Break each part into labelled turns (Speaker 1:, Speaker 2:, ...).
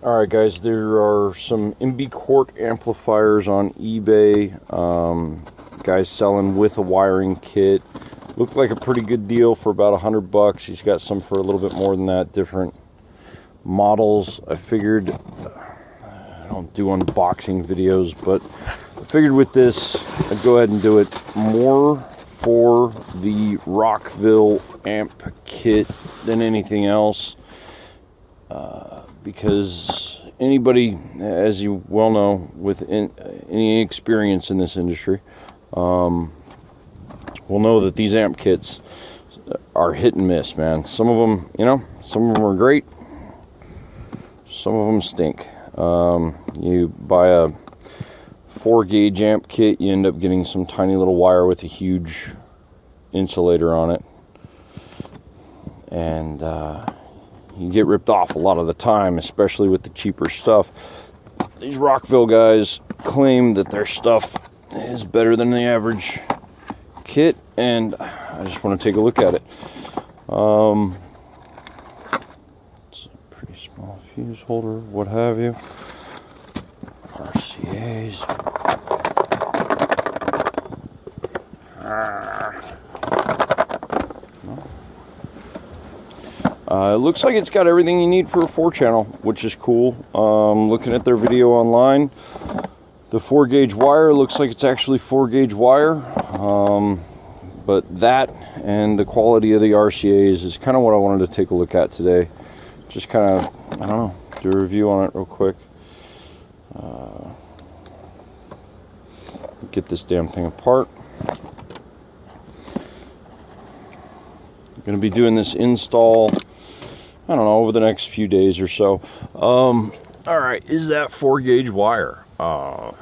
Speaker 1: Alright guys, there are some MB Quart amplifiers on eBay. Guys selling with a wiring kit. Looked like a pretty good deal for about $100. He's got some for a little bit more than that, different models. I figured, I don't do unboxing videos, but I figured with this, I'd go ahead and do it more for the Rockville amp kit than anything else. Because anybody, as you well know, with any experience in this industry, will know that these amp kits are hit and miss, man. Some of them, some of them are great. Some of them stink. You buy a 4-gauge amp kit, you end up getting some tiny little wire with a huge insulator on it. And you get ripped off a lot of the time, especially with the cheaper stuff. These Rockville guys claim that their stuff is better than the average kit, and I just want to take a look at it. It's a pretty small fuse holder, what have you. RCAs. It looks like it's got everything you need for a 4-channel, which is cool. Looking at their video online, the 4-gauge wire looks like it's actually 4-gauge wire. But that and the quality of the RCAs is kind of what I wanted to take a look at today. Just kind of, I don't know, do a review on it real quick. Get this damn thing apart. I'm going to be doing this install, I don't know, over the next few days or so. All right, is that 4-gauge wire? I'd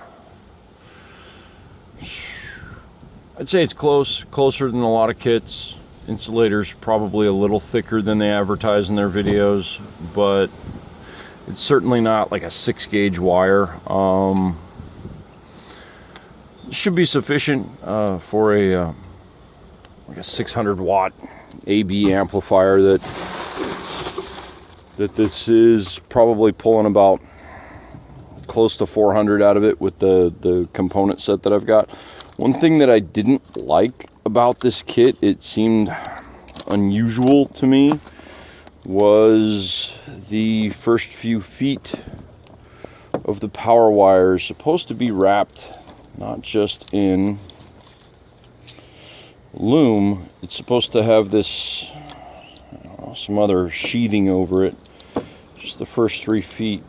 Speaker 1: say it's closer than a lot of kits. Insulator's probably a little thicker than they advertise in their videos, but it's certainly not like a 6-gauge wire. It should be sufficient for a like a 600-watt AB amplifier that this is probably pulling about close to 400 out of it with the component set that I've got. One thing that I didn't like about this kit, it seemed unusual to me, was the first few feet of the power wire is supposed to be wrapped not just in loom, it's supposed to have this, I don't know, some other sheathing over it. Just the first 3 feet.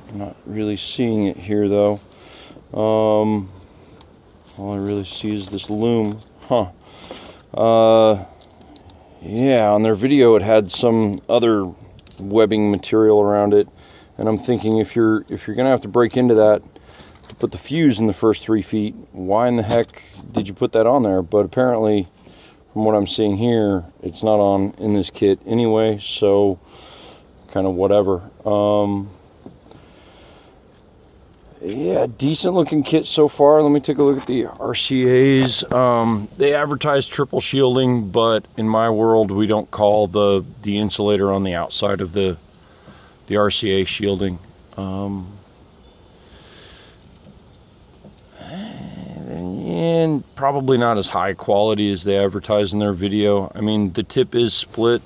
Speaker 1: I'm not really seeing it here though. All I really see is this loom. Yeah, on their video it had some other webbing material around it, and I'm thinking if you're gonna have to break into that to put the fuse in the first 3 feet, why in the heck did you put that on there? But apparently, from what I'm seeing here, it's not on in this kit anyway, so kind of whatever. Yeah, decent looking kit so far. Let me take a look at the RCAs. They advertise triple shielding, but in my world we don't call the insulator on the outside of the RCA shielding. And probably not as high quality as they advertise in their video. I mean, the tip is split,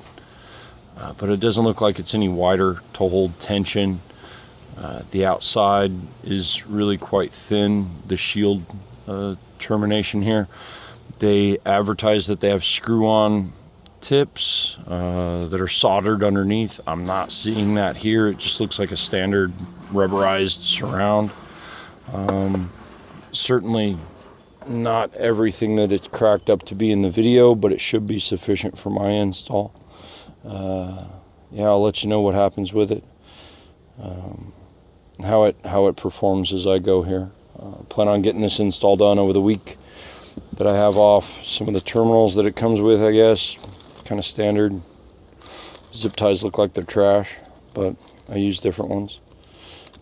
Speaker 1: but it doesn't look like it's any wider to hold tension. The outside is really quite thin, the shield termination here. They advertise that they have screw-on tips that are soldered underneath. I'm not seeing that here. It just looks like a standard rubberized surround. Certainly not everything that it's cracked up to be in the video, but it should be sufficient for my install. Yeah, I'll let you know what happens with it. How it performs as I go here. Plan on getting this install done over the week that I have off. Some of the terminals that it comes with, I guess, kind of standard. Zip ties look like they're trash, but I use different ones.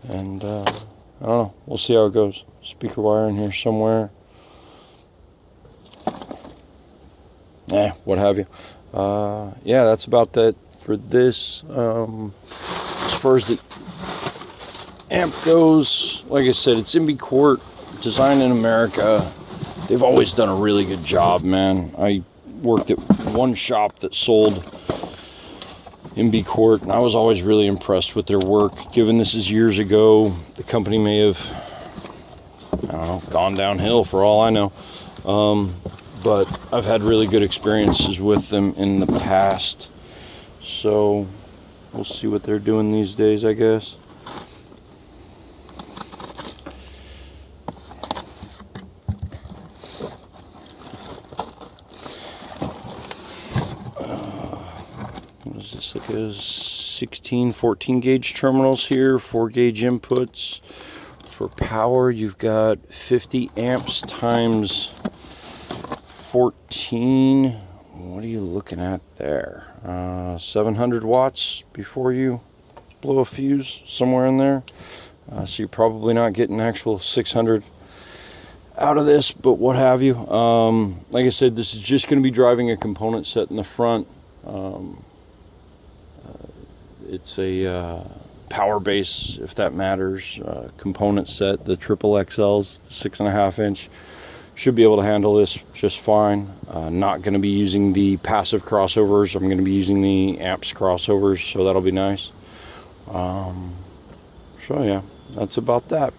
Speaker 1: And I don't know, we'll see how it goes. Speaker wire in here somewhere. What have you. Yeah, that's about that for this. As far as the amp goes, like I said, it's Quart, designed in America. They've always done a really good job, man. I worked at one shop that sold Quart, and I was always really impressed with their work. Given this is years ago, the company may have, I don't know, gone downhill for all I know. But I've had really good experiences with them in the past. So we'll see what they're doing these days, I guess. What is this, like a 16, 14 gauge terminals here, 4 gauge inputs. For power, you've got 50 amps times 14. What are you looking at there? 700 watts before you blow a fuse, somewhere in there. So you're probably not getting actual 600 out of this, but what have you. Like I said, this is just going to be driving a component set in the front. It's a power base, if that matters, component set. The triple XLs, 6.5 inch, should be able to handle this just fine. Not going to be using the passive crossovers. I'm going to be using the amps crossovers, so that'll be nice. So yeah, that's about that.